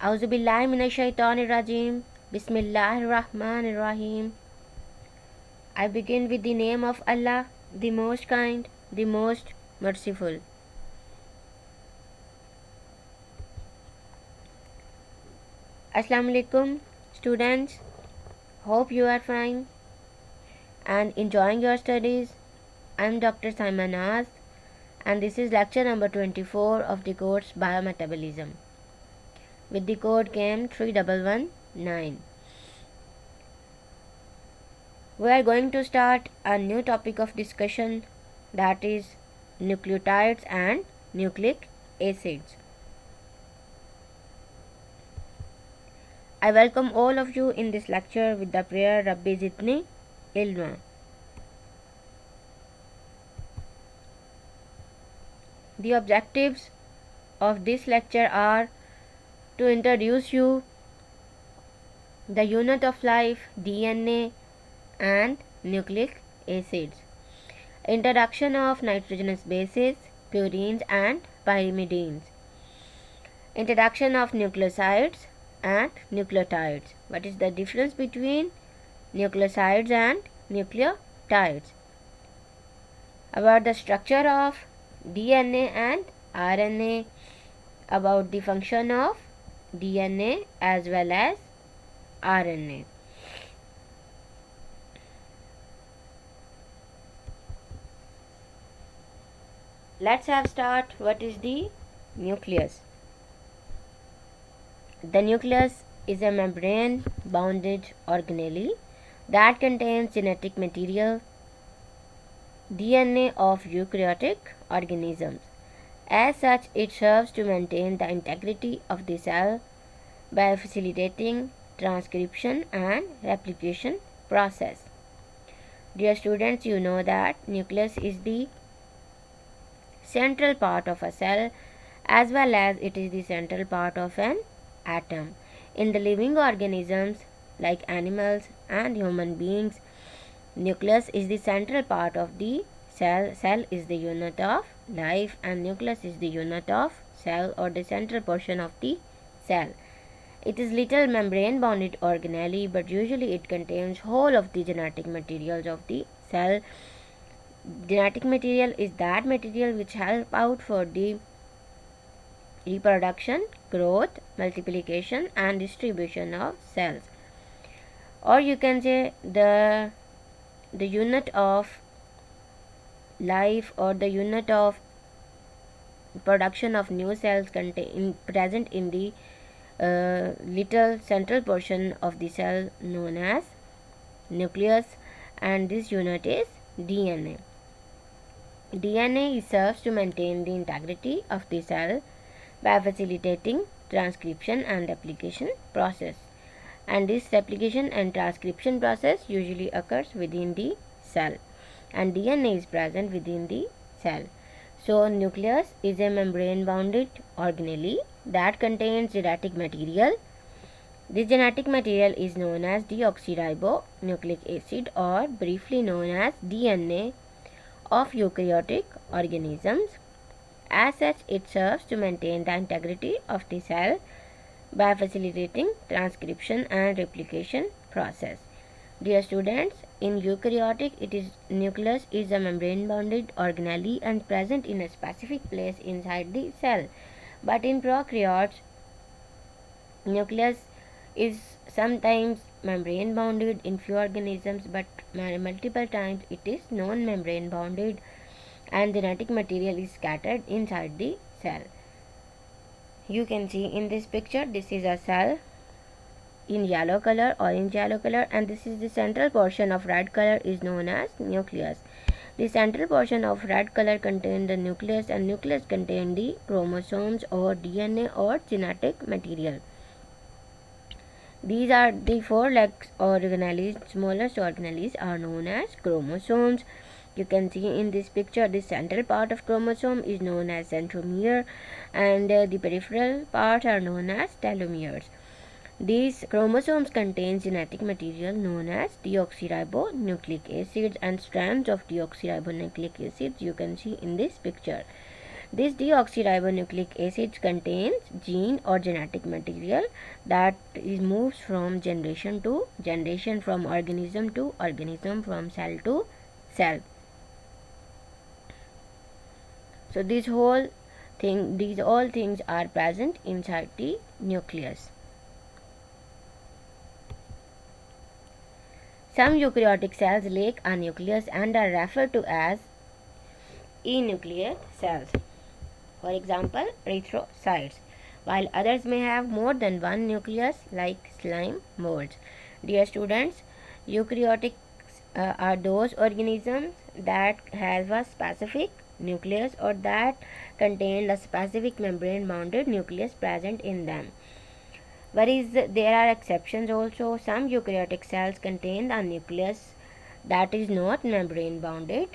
Auzubillahiminash-shaytanir-rajim. Bismillahir-rahmanir-rahim. I begin with the name of Allah, the most kind, the most merciful. Assalamu alaikum, students. Hope you are fine and enjoying your studies. I am Dr. Saima Naz, and this is lecture number 24 of the course Biometabolism. With the code came 3119. We are going to start a new topic of discussion, that is nucleotides and nucleic acids. I welcome all of you in this lecture with the prayer Rabbi Zidni Ilma. The objectives of this lecture are to introduce you the unit of life, DNA and nucleic acids, introduction of nitrogenous bases, purines and pyrimidines, introduction of nucleosides and nucleotides. What is the difference between nucleosides and nucleotides? About the structure of DNA and RNA, about the function of DNA as well as RNA. Let's have start. What is the nucleus? The nucleus is a membrane bounded organelle that contains genetic material, DNA of eukaryotic organisms. As such, it serves to maintain the integrity of the cell by facilitating transcription and replication process. Dear students, you know that nucleus is the central part of a cell as well as it is the central part of an atom. In the living organisms like animals and human beings, nucleus is the central part of the cell. Cell is the unit of life and nucleus is the unit of cell or the central portion of the cell. It is little membrane bounded organelle, but usually it contains whole of the genetic materials of the cell. Genetic material is that material which help out for the reproduction, growth, multiplication and distribution of cells. Or you can say the unit of life or the unit of production of new cells present in the little central portion of the cell known as nucleus, and this unit is DNA. DNA serves to maintain the integrity of the cell by facilitating transcription and replication process, and this replication and transcription process usually occurs within the cell, and DNA is present within the cell. So nucleus is a membrane bounded organelle that contains genetic material. This genetic material is known as deoxyribonucleic acid, or briefly known as DNA of eukaryotic organisms. As such, it serves to maintain the integrity of the cell by facilitating transcription and replication process. Dear students, in eukaryotic, nucleus is a membrane bounded organelle and present in a specific place inside the cell. But in prokaryotes, nucleus is sometimes membrane bounded in few organisms, but multiple times it is non-membrane bounded and genetic material is scattered inside the cell. You can see in this picture, this is a cell in yellow color, orange yellow color, and this is the central portion of red color is known as nucleus. The central portion of red color contains the nucleus, and nucleus contain the chromosomes or DNA or genetic material. These are the four legs organelles. Smallest organelles are known as chromosomes. You can see in this picture, the central part of chromosome is known as centromere, and the peripheral parts are known as telomeres. These chromosomes contain genetic material known as deoxyribonucleic acids and strands of deoxyribonucleic acids you can see in this picture. This deoxyribonucleic acid contains gene or genetic material that is moves from generation to generation, from organism to organism, from cell to cell. So these all things are present inside the nucleus. Some eukaryotic cells lack a nucleus and are referred to as enucleate cells. For example, erythrocytes, while others may have more than one nucleus like slime molds. Dear students, eukaryotic are those organisms that have a specific nucleus or that contain a specific membrane bounded nucleus present in them. Whereas there are exceptions also. Some eukaryotic cells contain a nucleus that is not membrane bounded,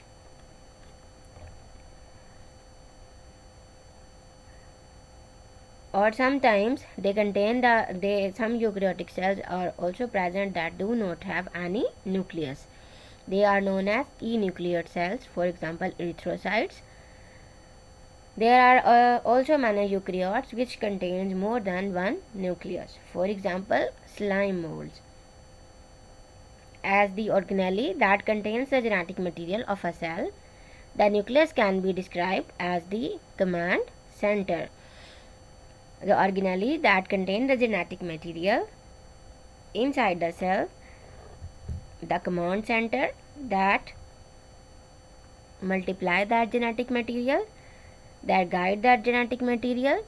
or sometimes they contain some eukaryotic cells are also present that do not have any nucleus. They are known as enucleate cells. For example, erythrocytes. There are also many eukaryotes which contains more than one nucleus. For example, slime molds. As the organelle that contains the genetic material of a cell, the nucleus can be described as the command center. The organelle that contain the genetic material inside the cell, the command center that multiply that genetic material, that guide that genetic material,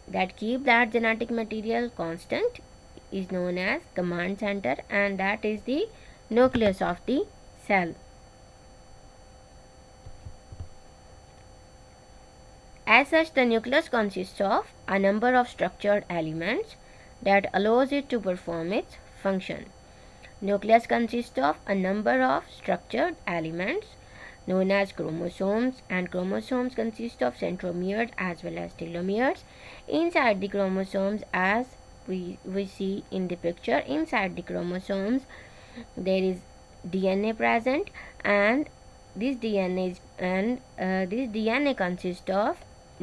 that keep that genetic material constant, is known as command center, and that is the nucleus of the cell. As such, the nucleus consists of a number of structured elements that allows it to perform its function. Nucleus consists of a number of structured elements known as chromosomes, and chromosomes consist of centromeres as well as telomeres. Inside the chromosomes, as we see in the picture, inside the chromosomes there is DNA present, and this DNA consists of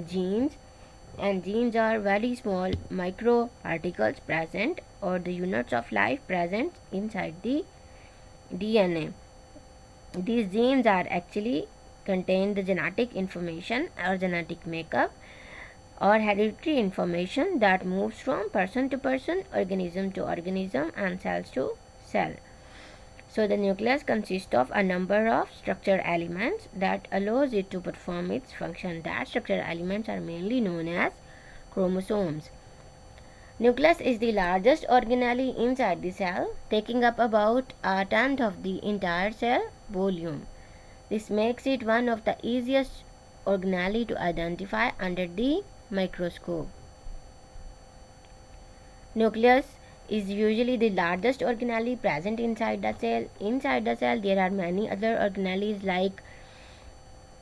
genes, and genes are very small micro particles present, or the units of life present inside the DNA. These genes are actually contain the genetic information or genetic makeup or hereditary information that moves from person to person, organism to organism, and cells to cell. So the nucleus consists of a number of structured elements that allows it to perform its function. That structured elements are mainly known as chromosomes. Nucleus is the largest organelle inside the cell, taking up about a tenth of the entire cell volume. This makes it one of the easiest organelle to identify under the microscope. Nucleus is usually the largest organelle present inside the cell. Inside the cell, there are many other organelles like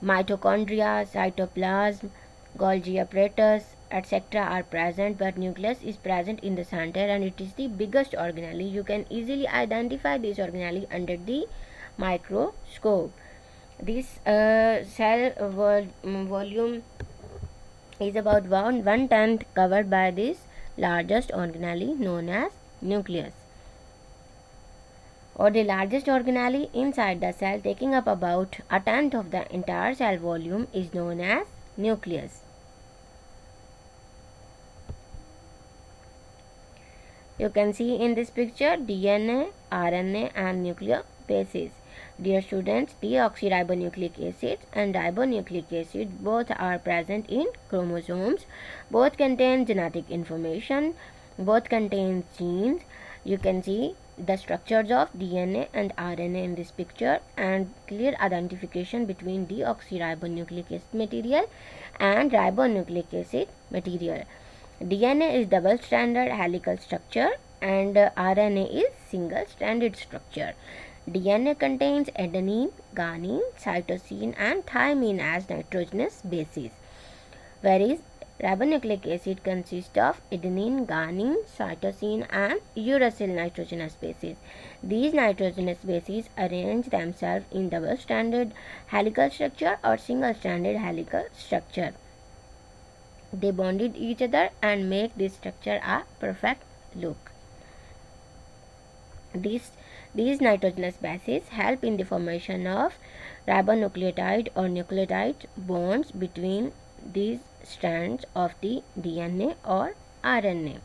mitochondria, cytoplasm, Golgi apparatus, etc. are present, but nucleus is present in the center and it is the biggest organelle. You can easily identify this organelle under the microscope. This cell volume is about 1/10 covered by this largest organelle known as nucleus, or the largest organelle inside the cell taking up about a tenth of the entire cell volume is known as nucleus. You can see in this picture DNA, RNA and nucleobases. Dear students, deoxyribonucleic acid and ribonucleic acid both are present in chromosomes. Both contain genetic information. Both contain genes. You can see the structures of DNA and RNA in this picture, and clear identification between deoxyribonucleic acid material and ribonucleic acid material. DNA is double-stranded helical structure and RNA is single-stranded structure. DNA contains adenine, guanine, cytosine and thymine as nitrogenous bases, whereas Ribonucleic acid consists of adenine, guanine, cytosine and uracil nitrogenous bases. These nitrogenous bases arrange themselves in double-stranded helical structure or single-stranded helical structure. They bonded each other and make this structure a perfect loop. These nitrogenous bases help in the formation of ribonucleotide or nucleotide bonds between these strands of the DNA or RNA.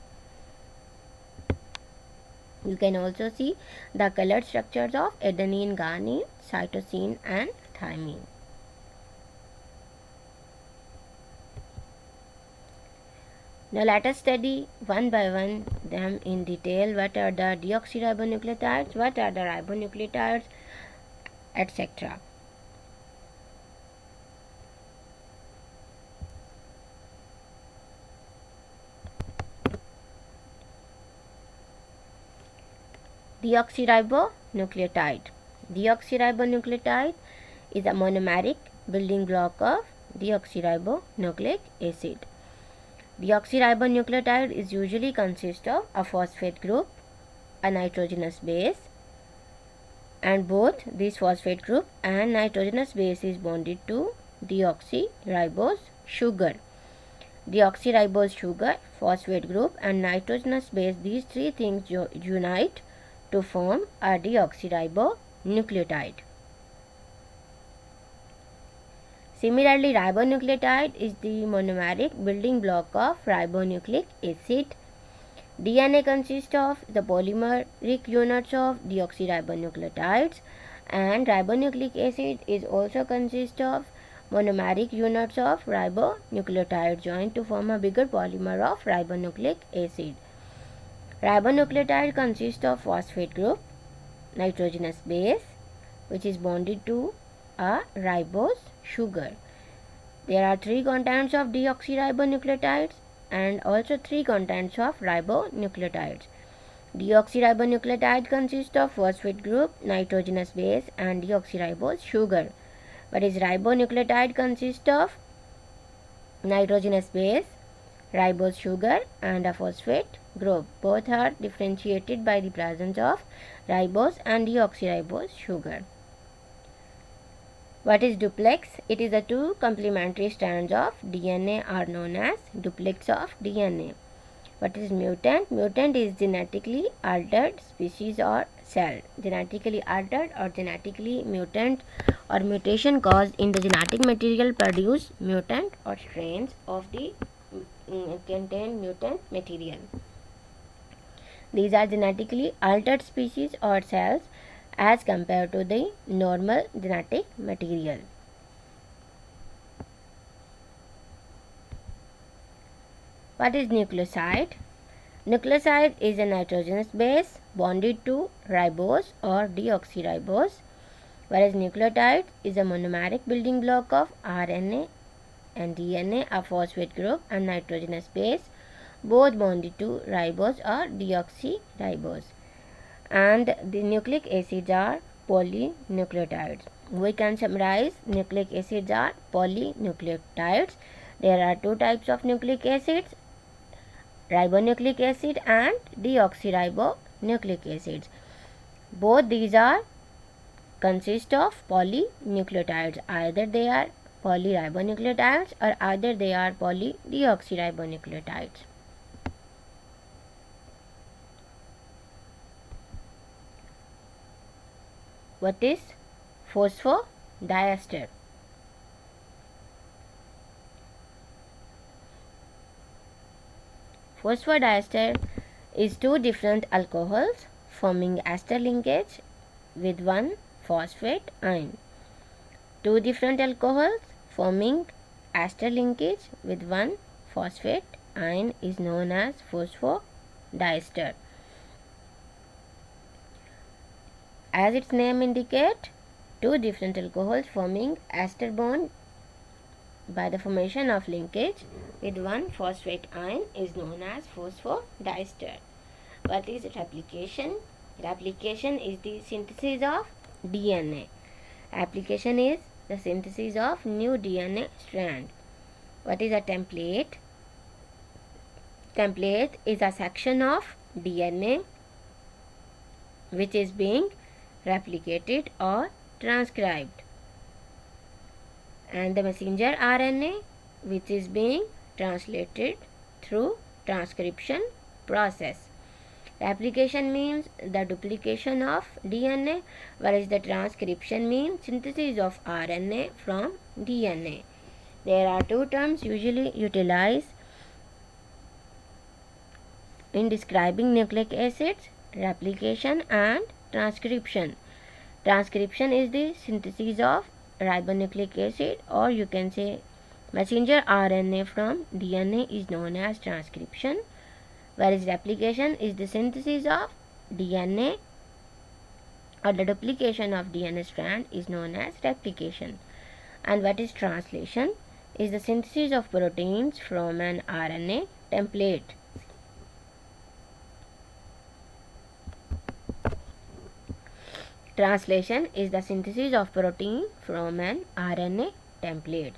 You can also see the colored structures of adenine, guanine, cytosine and thymine. Now let us study one by one them in detail. What are the deoxyribonucleotides, what are the ribonucleotides, etc. Deoxyribonucleotide. Deoxyribonucleotide is a monomeric building block of deoxyribonucleic acid. Deoxyribonucleotide is usually consist of a phosphate group, a nitrogenous base, and both this phosphate group and nitrogenous base is bonded to deoxyribose sugar. Deoxyribose sugar, phosphate group and nitrogenous base, these three things unite to form a deoxyribonucleotide. Similarly, ribonucleotide is the monomeric building block of ribonucleic acid. DNA consists of the polymeric units of deoxyribonucleotides, and ribonucleic acid is also consist of monomeric units of ribonucleotide joined to form a bigger polymer of ribonucleic acid. Ribonucleotide consists of phosphate group, nitrogenous base, which is bonded to a ribose sugar. There are 3 contents of deoxyribonucleotides and also 3 contents of ribonucleotides. Deoxyribonucleotide consists of phosphate group, nitrogenous base and deoxyribose sugar. Whereas ribonucleotide consists of nitrogenous base, ribose sugar and a phosphate group. Both are differentiated by the presence of ribose and deoxyribose sugar. What is duplex? It is the 2 complementary strands of DNA are known as duplex of DNA. What is mutant? Mutant is genetically altered species or cell. Genetically altered or genetically mutant or mutation caused in the genetic material produce mutant or strains of the contain mutant material. These are genetically altered species or cells as compared to the normal genetic material. What is nucleoside? Nucleoside is a nitrogenous base bonded to ribose or deoxyribose, whereas nucleotide is a monomeric building block of RNA and DNA, a phosphate group and nitrogenous base, both bonded to ribose or deoxyribose. And the nucleic acids are polynucleotides. We can summarize nucleic acids are polynucleotides. There are 2 types of nucleic acids, ribonucleic acid and deoxyribonucleic acids. Both these are consist of polynucleotides. Either they are polyribonucleotides or either they are polydeoxyribonucleotides. What is phosphodiester? Phosphodiester is 2 different alcohols forming ester linkage with 1 phosphate ion. 2 different alcohols forming ester linkage with 1 phosphate ion is known as phosphodiester. As its name indicates, 2 different alcohols forming ester bond by the formation of linkage with 1 phosphate ion is known as phosphodiester. What is replication? Replication is the synthesis of DNA. Application is the synthesis of new DNA strand. What is a template? Template is a section of DNA which is being replicated or transcribed, and the messenger RNA which is being translated through transcription process. Replication means the duplication of DNA, whereas the transcription means synthesis of RNA from DNA. There are two terms usually utilized in describing nucleic acids: replication and transcription. Transcription is the synthesis of ribonucleic acid, or you can say messenger RNA from DNA is known as transcription, whereas replication is the synthesis of DNA or the duplication of DNA strand is known as replication. And what is translation? Is the synthesis of proteins from an RNA template. Translation is the synthesis of protein from an RNA template.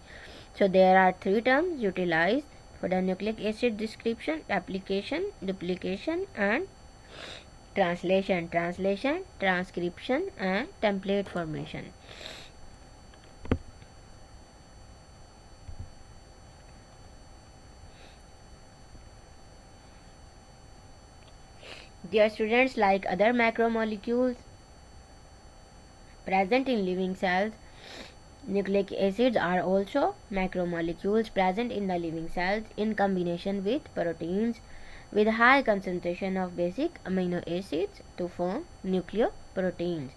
So there are three terms utilized for the nucleic acid description: replication, duplication, and translation. Translation, transcription, and template formation. Dear students, like other macromolecules present in living cells, nucleic acids are also macromolecules present in the living cells in combination with proteins with high concentration of basic amino acids to form nucleoproteins.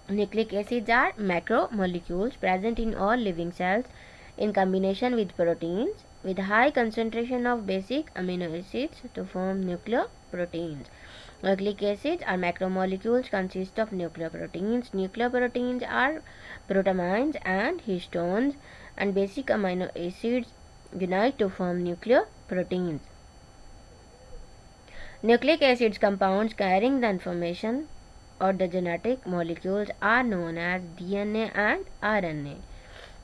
Nucleic acids are macromolecules present in all living cells in combination with proteins with high concentration of basic amino acids to form nucleoproteins. Nucleic acids are macromolecules consist of nucleoproteins. Nucleoproteins are protamines and histones, and basic amino acids unite to form nucleoproteins. Nucleic acids compounds carrying the information or the genetic molecules are known as DNA and RNA.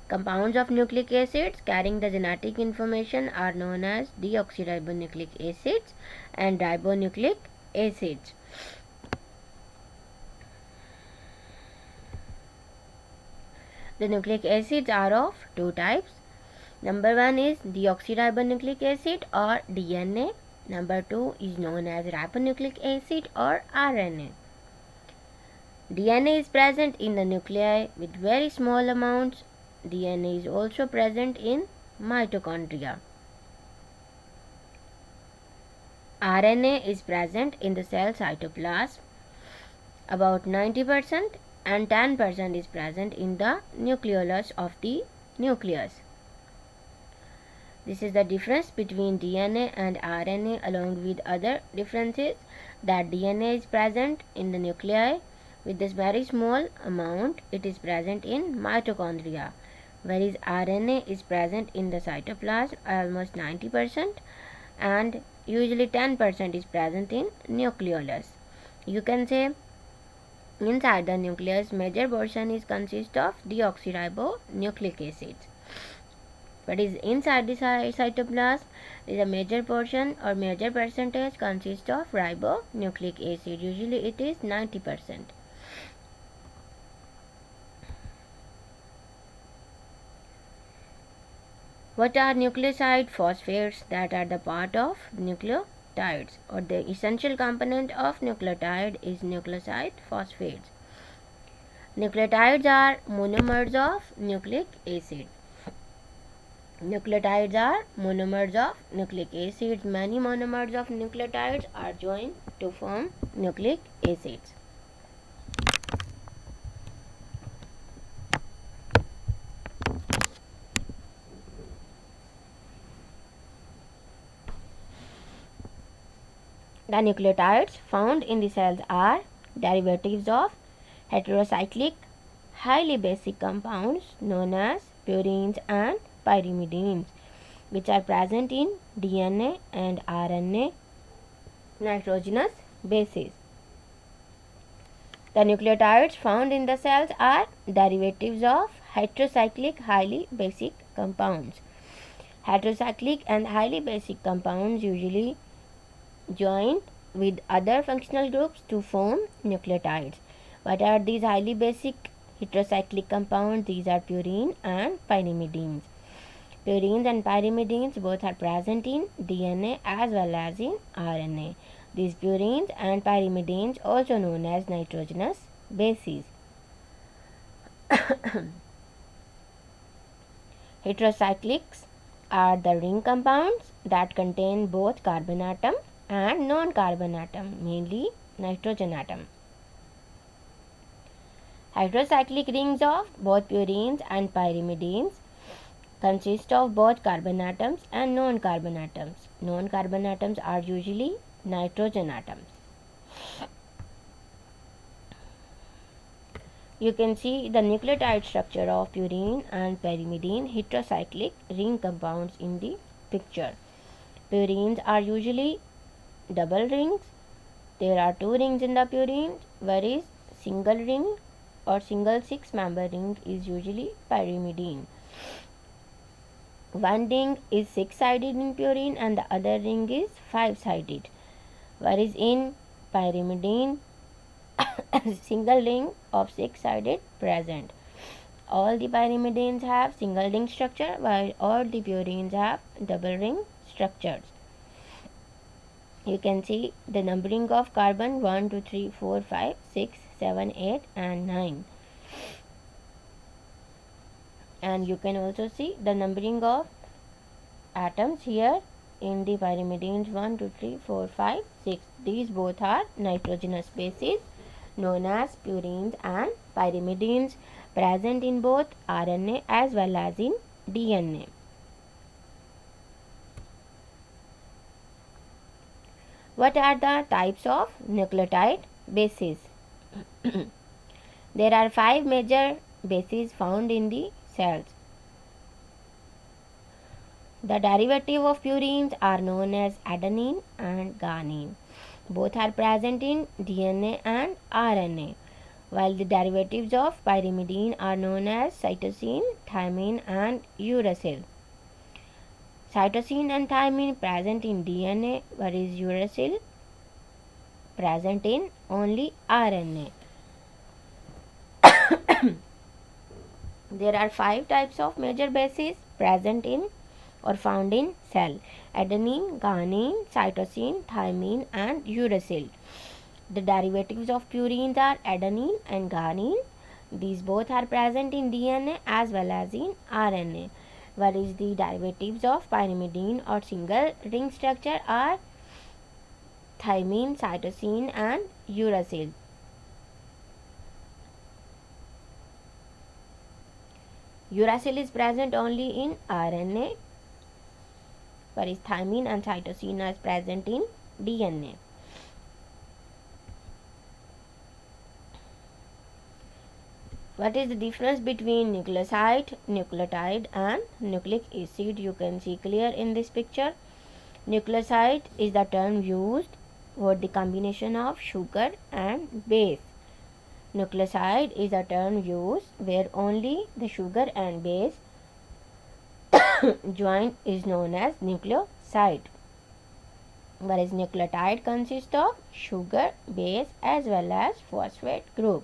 Compounds of nucleic acids carrying the genetic information are known as deoxyribonucleic acids and ribonucleic acids. The nucleic acids are of two types. Number one is deoxyribonucleic acid or DNA. Number two is known as ribonucleic acid or RNA. DNA is present in the nuclei with very small amounts. DNA is also present in mitochondria. RNA is present in the cell cytoplasm, about 90%, and 10% is present in the nucleolus of the nucleus. This is the difference between DNA and RNA, along with other differences that DNA is present in the nuclei with this very small amount. It is present in mitochondria, whereas RNA is present in the cytoplasm almost 90%, and usually 10% is present in nucleolus. You can say inside the nucleus major portion is consist of deoxyribonucleic acids, but is inside the cytoplasm is a major portion or major percentage consists of ribonucleic acid. Usually it is 90%. What are nucleoside phosphates? That are the part of nucleotides, or the essential component of nucleotide is nucleoside phosphates. Nucleotides are monomers of nucleic acid. Nucleotides are monomers of nucleic acids. Many monomers of nucleotides are joined to form nucleic acids. The nucleotides found in the cells are derivatives of heterocyclic highly basic compounds known as purines and pyrimidines, which are present in DNA and RNA nitrogenous bases. The nucleotides found in the cells are derivatives of heterocyclic highly basic compounds. Heterocyclic and highly basic compounds usually join with other functional groups to form nucleotides. What are these highly basic heterocyclic compounds? These are purine and pyrimidines. Purines and pyrimidines both are present in DNA as well as in RNA. These purines and pyrimidines, also known as nitrogenous bases. Heterocyclics are the ring compounds that contain both carbon atom and non-carbon atom, mainly nitrogen atom. Heterocyclic rings of both purines and pyrimidines consist of both carbon atoms and non-carbon atoms. Non-carbon atoms are usually nitrogen atoms. You can see the nucleotide structure of purine and pyrimidine heterocyclic ring compounds in the picture. Purines are usually double rings. There are 2 rings in the purine, whereas single ring or single 6-member ring is usually pyrimidine. One ring is 6-sided in purine and the other ring is 5-sided, whereas in pyrimidine single ring of 6-sided present. All the pyrimidines have single ring structure while all the purines have double ring structures. You can see the numbering of carbon 1, 2, 3, 4, 5, 6, 7, 8 and 9. And you can also see the numbering of atoms here in the pyrimidines 1, 2, 3, 4, 5, 6. These both are nitrogenous bases known as purines and pyrimidines present in both RNA as well as in DNA. What are the types of nucleotide bases? There are 5 major bases found in the cells. The derivative of purines are known as adenine and guanine. Both are present in DNA and RNA, while the derivatives of pyrimidine are known as cytosine, thymine and uracil. Cytosine and thymine present in DNA, whereas uracil present in only RNA. There are 5 types of major bases present in or found in cell: adenine, guanine, cytosine, thymine and uracil. The derivatives of purines are adenine and guanine. These both are present in DNA as well as in RNA, whereas the derivatives of pyrimidine or single ring structure are thymine, cytosine and uracil. Uracil is present only in RNA, whereas thymine and cytosine are present in DNA. What is the difference between nucleoside, nucleotide and nucleic acid? You can see clear in this picture. Nucleoside is the term used for the combination of sugar and base. Nucleoside is a term used where only the sugar and base joint is known as nucleoside, whereas nucleotide consists of sugar, base as well as phosphate group.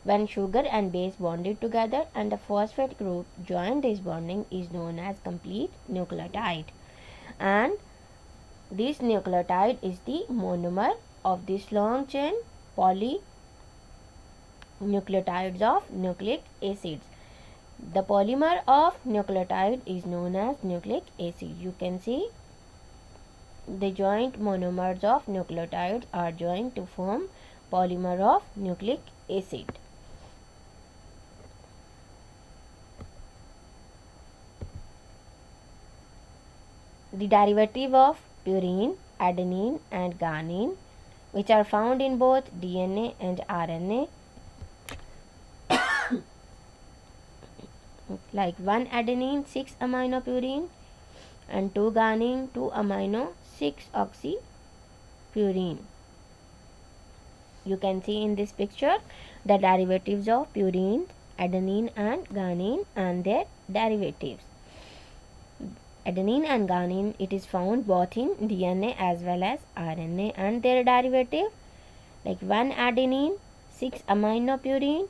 When sugar and base bonded together and the phosphate group join, this bonding is known as complete nucleotide, and this nucleotide is the monomer of this long chain polynucleotides of nucleic acids. The polymer of nucleotide is known as nucleic acid. You can see the joint monomers of nucleotides are joined to form polymer of nucleic acid. The derivative of purine, adenine and guanine, which are found in both DNA and RNA, like 1 adenine 6 amino purine and 2 guanine 2 amino 6 oxy purine. You can see in this picture the derivatives of purine, adenine and guanine and their derivatives. Adenine and guanine, it is found both in DNA as well as RNA and their derivative, like 1 adenine, 6 aminopurine,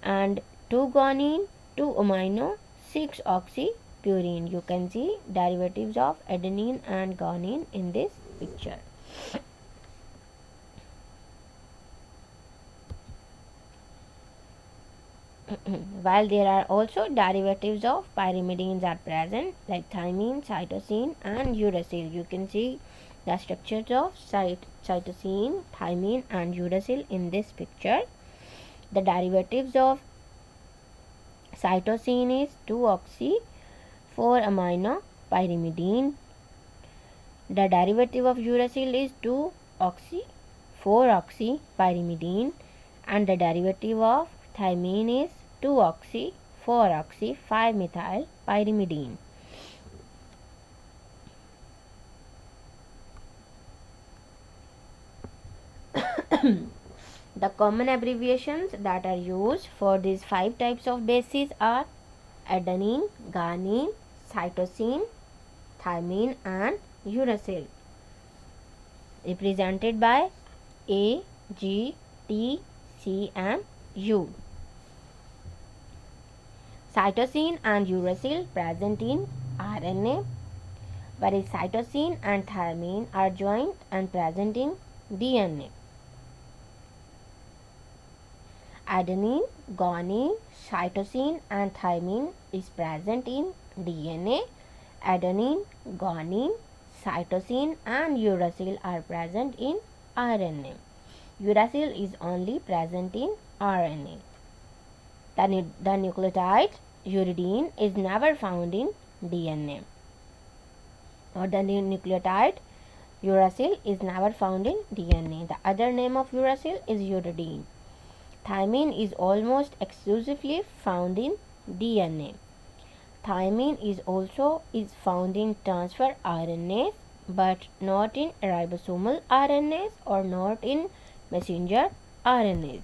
and 2 guanine, 2 amino, 6 oxypurine. You can see derivatives of adenine and guanine in this picture. While there are also derivatives of pyrimidines are present, like thymine, cytosine and uracil. You can see the structures of cytosine, thymine and uracil in this picture. The derivatives of cytosine is 2-oxy 4-amino pyrimidine. The derivative of uracil is 2-oxy 4-oxy pyrimidine, and the derivative of thymine is 2-oxy 4-oxy 5-methyl pyrimidine. The common abbreviations that are used for these 5 types of bases are adenine, guanine, cytosine, thymine and uracil, represented by A, G, T, C and U. Cytosine and uracil present in RNA, whereas cytosine and thymine are joined and present in DNA. Adenine, guanine, cytosine and thymine is present in DNA. Adenine, guanine, cytosine and uracil are present in RNA. Uracil is only present in RNA. The nucleotide uridine is never found in DNA, or the nucleotide uracil is never found in DNA. The other name of uracil is uridine. Thymine is almost exclusively found in DNA. Thymine is also found in transfer RNAs, but not in ribosomal RNAs or not in messenger RNAs.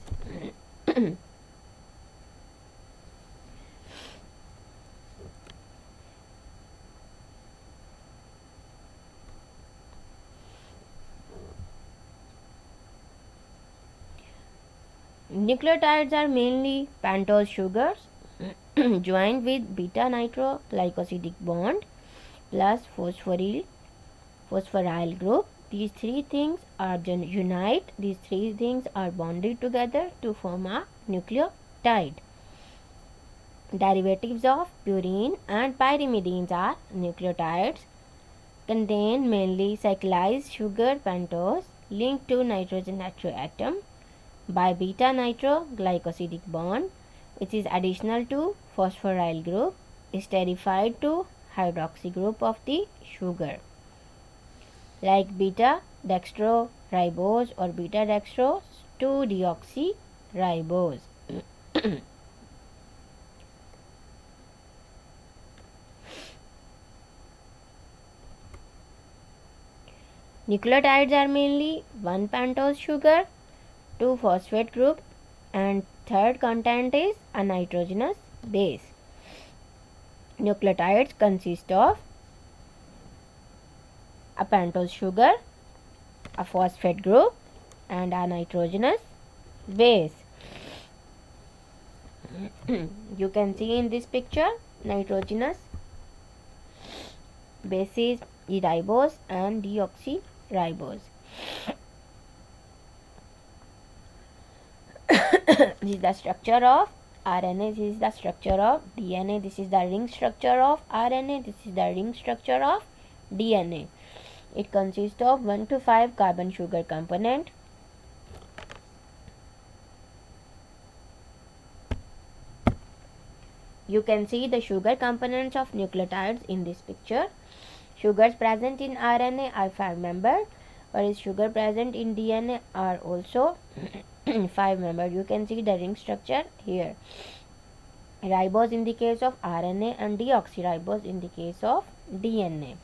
Nucleotides are mainly pentose sugars joined with beta nitroglycosidic bond plus phosphoryl group. These three things are unite. These three things are bonded together to form a nucleotide. Derivatives of purine and pyrimidines are nucleotides contain mainly cyclized sugar pentose linked to nitrogen atom by beta nitroglycosidic bond, which is additional to phosphoryl group, is esterified to hydroxy group of the sugar, like beta dextroribose or beta dextro 2-deoxyribose. Nucleotides are mainly 1 pentose sugar, 2 phosphate group, and third content is a nitrogenous base. Nucleotides consist of a pentose sugar, a phosphate group, and a nitrogenous base. You can see in this picture nitrogenous bases ribose and deoxyribose. This is the structure of RNA, this is the structure of DNA, this is the ring structure of RNA, this is the ring structure of DNA. It consists of 1 to 5 carbon sugar component. You can see the sugar components of nucleotides in this picture. Sugars present in RNA are 5 membered, whereas sugar present in DNA are also 5 membered. You can see the ring structure here. Ribose in the case of RNA and deoxyribose in the case of DNA.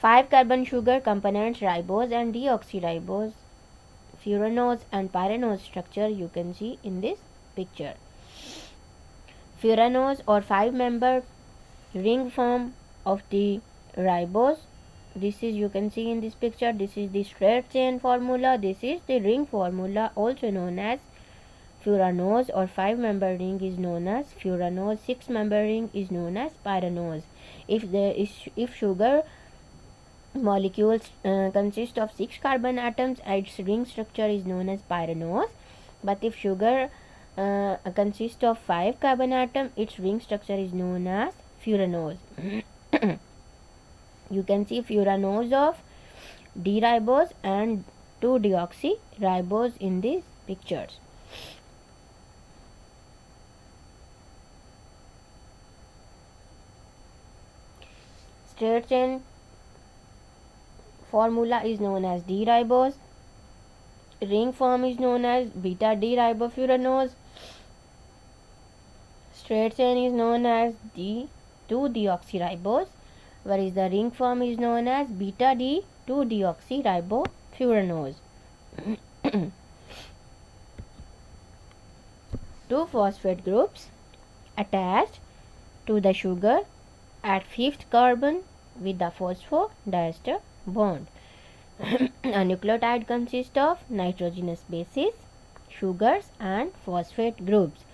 Five carbon sugar components ribose and deoxyribose, furanose and pyranose structure you can see in this picture. furanose or 5-member ring form of the ribose. This is, you can see in this picture, this is the straight chain formula, this is the ring formula, also known as furanose or 5-member ring is known as furanose, 6-member ring is known as pyranose. If sugar molecules consist of 6 carbon atoms, its ring structure is known as pyranose. But if sugar consists of 5 carbon atoms, its ring structure is known as furanose. You can see furanose of D-ribose and 2-deoxyribose in these pictures. Straight chain formula is known as D-ribose. Ring form is known as beta D-ribofuranose. Straight chain is known as D2-deoxyribose, whereas the ring form is known as beta D2-deoxyribofuranose. Two phosphate groups attached to the sugar at 5th carbon with the phosphodiester bond. A nucleotide consists of nitrogenous bases, sugars and phosphate groups.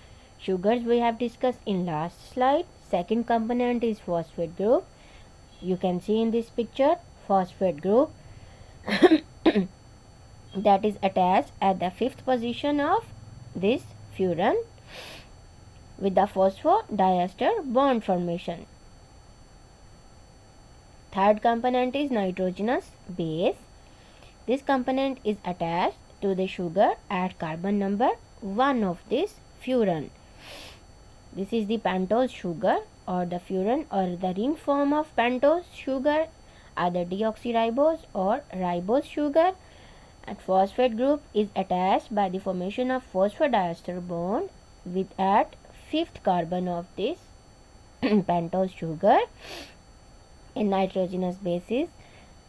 Sugars we have discussed in last slide. Second component is phosphate group. You can see in this picture phosphate group that is attached at the 5th position of this furan with the phosphodiester bond formation. Third component is nitrogenous base. This component is attached to the sugar at carbon number 1 of this furan. This is the pentose sugar or the furan, or the ring form of pentose sugar, either deoxyribose or ribose sugar. And phosphate group is attached by the formation of phosphodiester bond with at 5th carbon of this pentose sugar. In nitrogenous bases,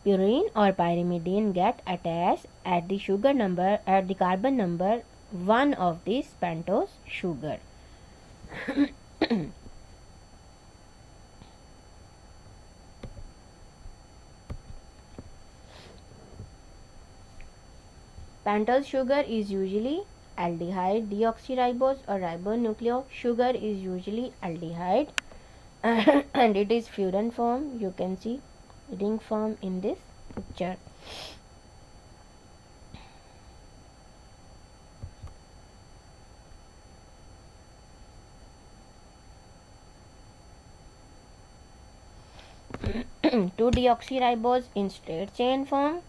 purine or pyrimidine get attached at the carbon number 1 of this pentose sugar. Pentose sugar is usually aldehyde. Deoxyribose or ribonucleic sugar is usually aldehyde and it is furan form. You can see ring form in this picture. Two deoxyribose in straight chain form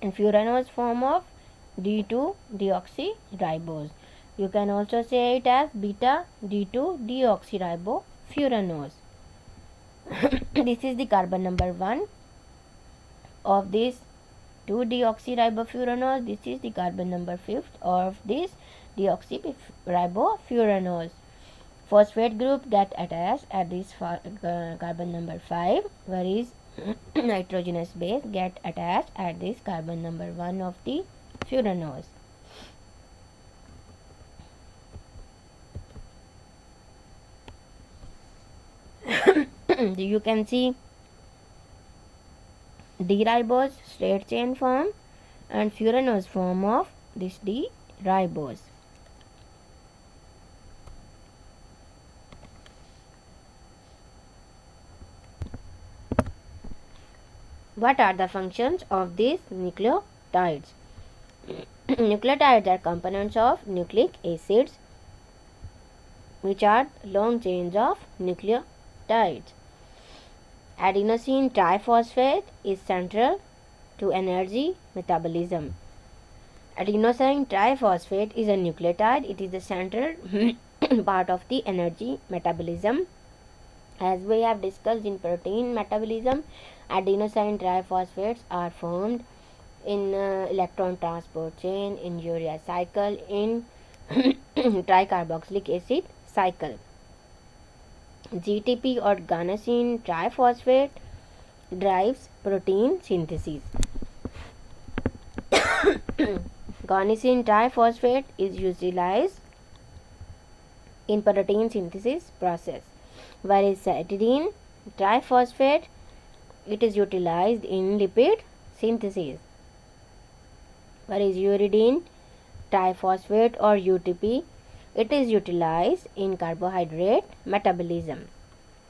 and furanose form of D2-deoxyribose. You can also say it as beta D2-deoxyribofuranose. This is the carbon number 1 of this 2-deoxyribofuranose. This is the carbon number 5 of this deoxyribofuranose. Phosphate group get attached at this carbon number 5, whereas nitrogenous base get attached at this carbon number 1 of the furanose. You can see D-ribose straight chain form and furanose form of this D-ribose. What are the functions of these nucleotides? Nucleotides are components of nucleic acids which are long chains of nucleotides. Adenosine triphosphate is central to energy metabolism. Adenosine triphosphate is a nucleotide. It is the central part of the energy metabolism. As we have discussed in protein metabolism, adenosine triphosphates are formed in electron transport chain, in urea cycle, in tricarboxylic acid cycle. GTP or guanosine triphosphate drives protein synthesis. Guanosine triphosphate is utilized in protein synthesis process, whereas cytidine triphosphate, it is utilized in lipid synthesis, whereas uridine triphosphate or UTP, it is utilized in carbohydrate metabolism.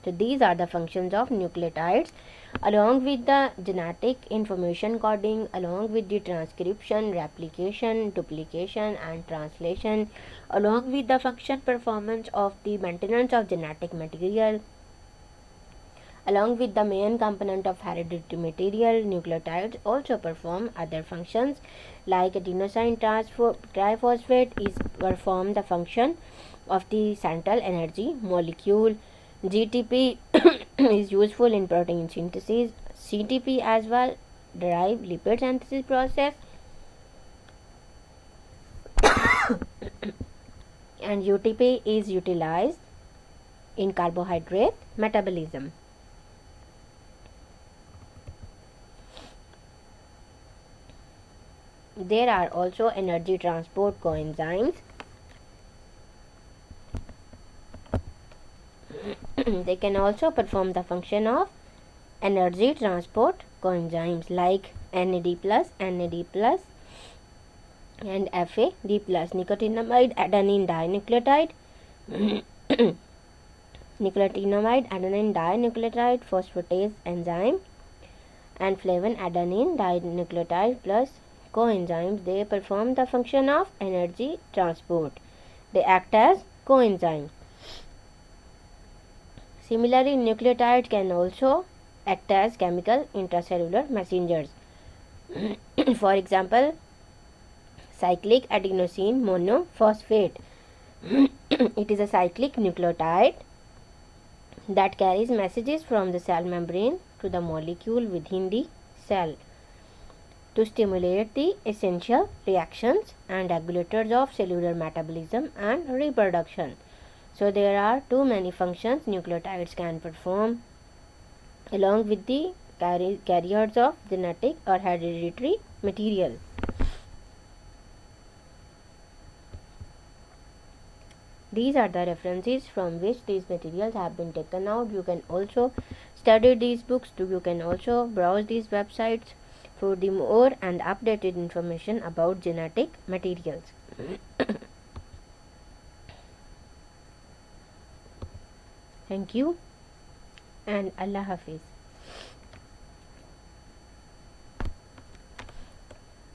So these are the functions of nucleotides, along with the genetic information coding, along with the transcription, replication, duplication and translation, along with the function performance of the maintenance of genetic material, along with the main component of hereditary material. Nucleotides also perform other functions like adenosine triphosphate is perform the function of the central energy molecule. GTP is useful in protein synthesis. CTP as well derive lipid synthesis process, and UTP is utilized in carbohydrate metabolism. There are also energy transport coenzymes. They can also perform the function of energy transport coenzymes like NAD+, NAD+, and FAD+, nicotinamide adenine dinucleotide, nicotinamide adenine dinucleotide phosphatase enzyme, and flavin adenine dinucleotide plus coenzymes. They perform the function of energy transport. They act as coenzymes. Similarly, nucleotides can also act as chemical intracellular messengers. For example, cyclic adenosine monophosphate. It is a cyclic nucleotide that carries messages from the cell membrane to the molecule within the cell to stimulate the essential reactions and regulators of cellular metabolism and reproduction. So there are too many functions nucleotides can perform, along with the carriers of genetic or hereditary material. These are the references from which these materials have been taken out. You can also study these books. You can also browse these websites for the more and updated information about genetic materials. Thank you and Allah Hafiz.